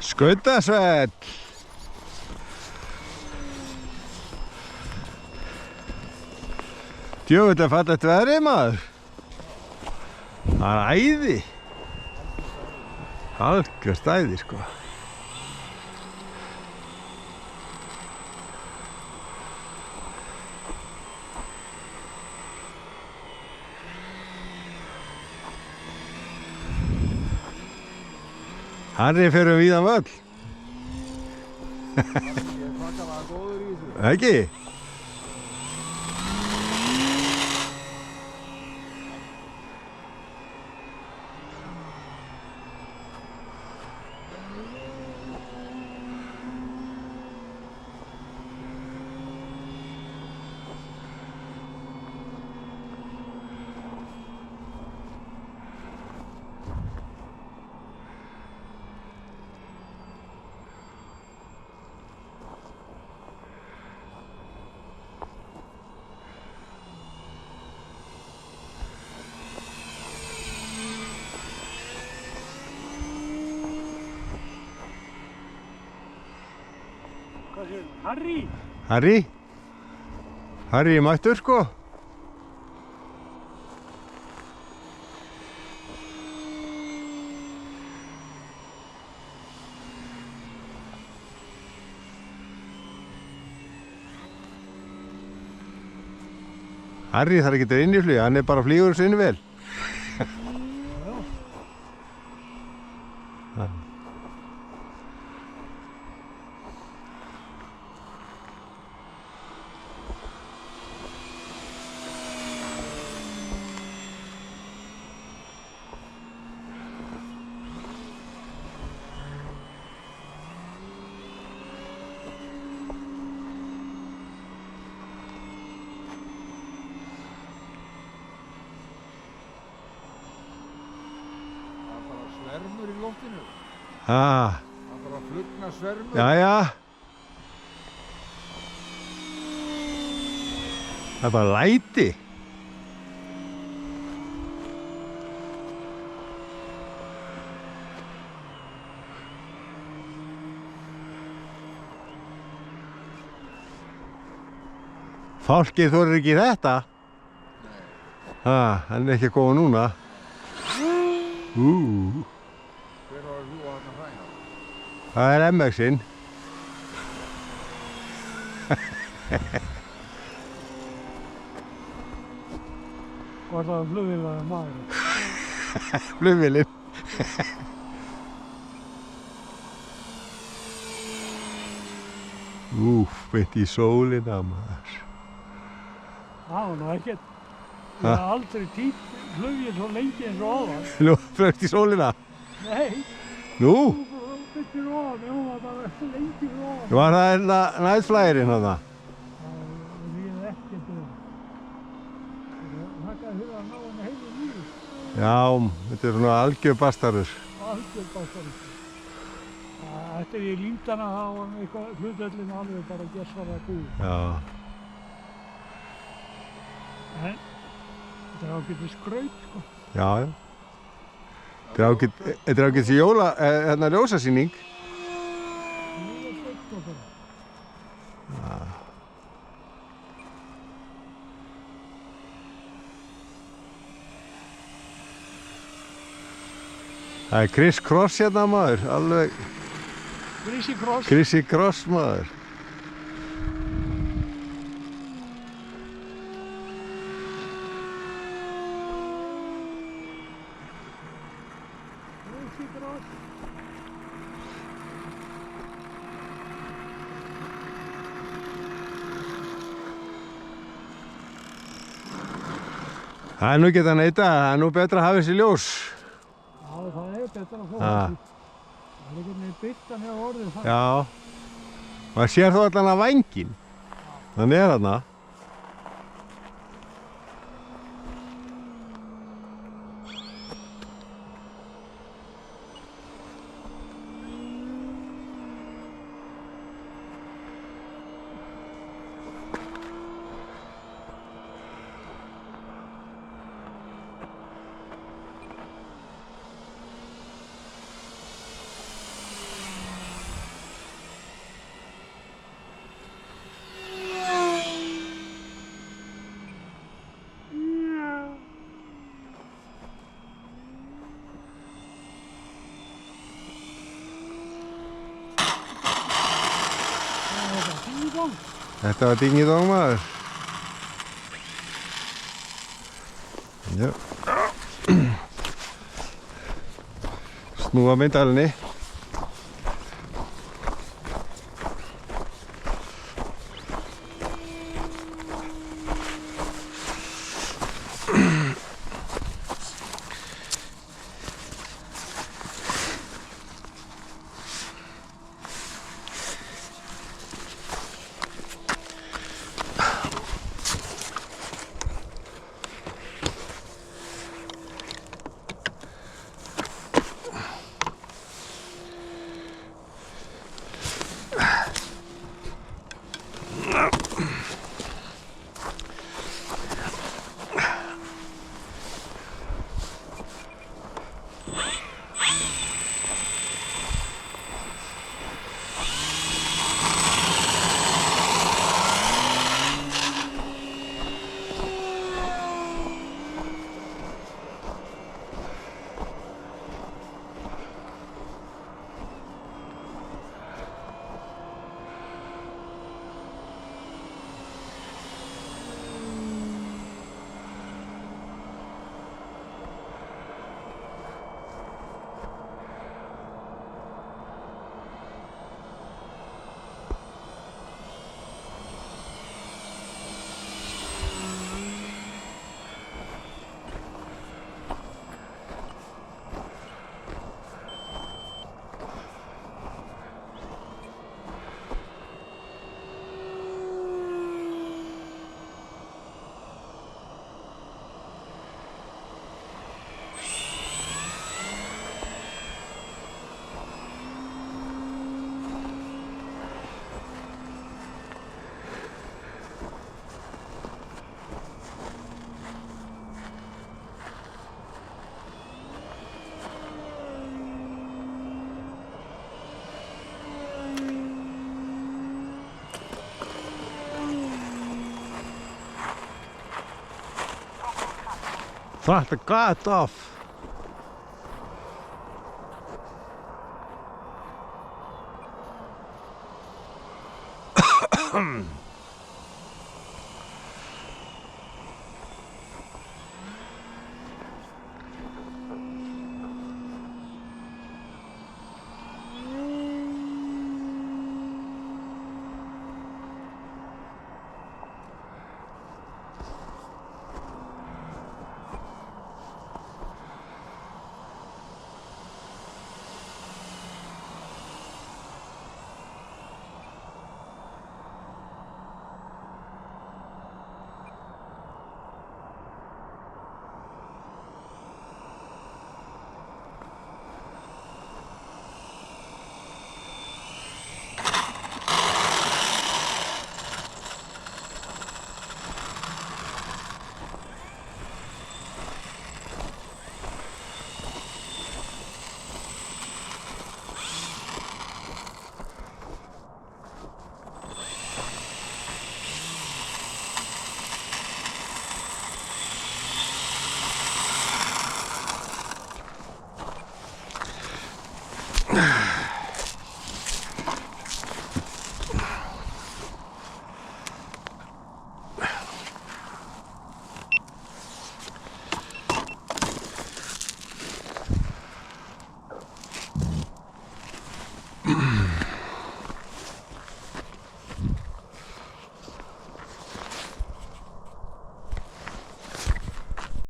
Skautasvell. Djöfull fallegt veðrið maður. Það æði. Algjört æði sko. Harri fyrir víðan völl. Ekki? Harry? Harry? Harry mættur sko. Harry þarf ekki að inn í flug, hann bara flýgur sinni vel. Svermur í loftinu. Ah. Það bara flugna svermur. Jæja. Það bara læti. Fálkið þorir ekki þetta. Hann ekki að koma núna. Hver var þú að hann hræna? Það MX-inn. Var það flugvélaði maður? Flugvélinn. Beint í sólina maður. Það var nú ekkert. Ég hef aldrei týnt flugvél svo lengi eins og áðan. Nú, flögt í sólina? Nei. Nú? Byttir ofan, hún var bara lengi ofan. Var það nætflægirinn þarna? Það er ekkert um. Það gæti fyrir að ná henni heilu lífi. Já, þetta er svona algjör bastarður. Algjör bastarður. Eftir ég límt hana þá var eitthvað hlutöllin alveg bara gersamlega búið. Já. En þetta er ágætið skraut sko. Já. Þetta er ágætið jóla, ljósasýning. Jólasveinn og bara. Það er Chris Cross hérna maður, alveg. Chrissy Cross. Chrissy Cross maður. Chrissy Cross. Það er nú ekki að neita, það er nú betra að hafa þessi ljós. Já, það er betra að fá þessi. Það er einhvern veginn birtan hjá orðið það. Já. Maður sér þó allan að vænginn. Þannig er þarna. dingidong. Þetta var dingidong maður. Já. Snúa myndalinni. Þetta gat af.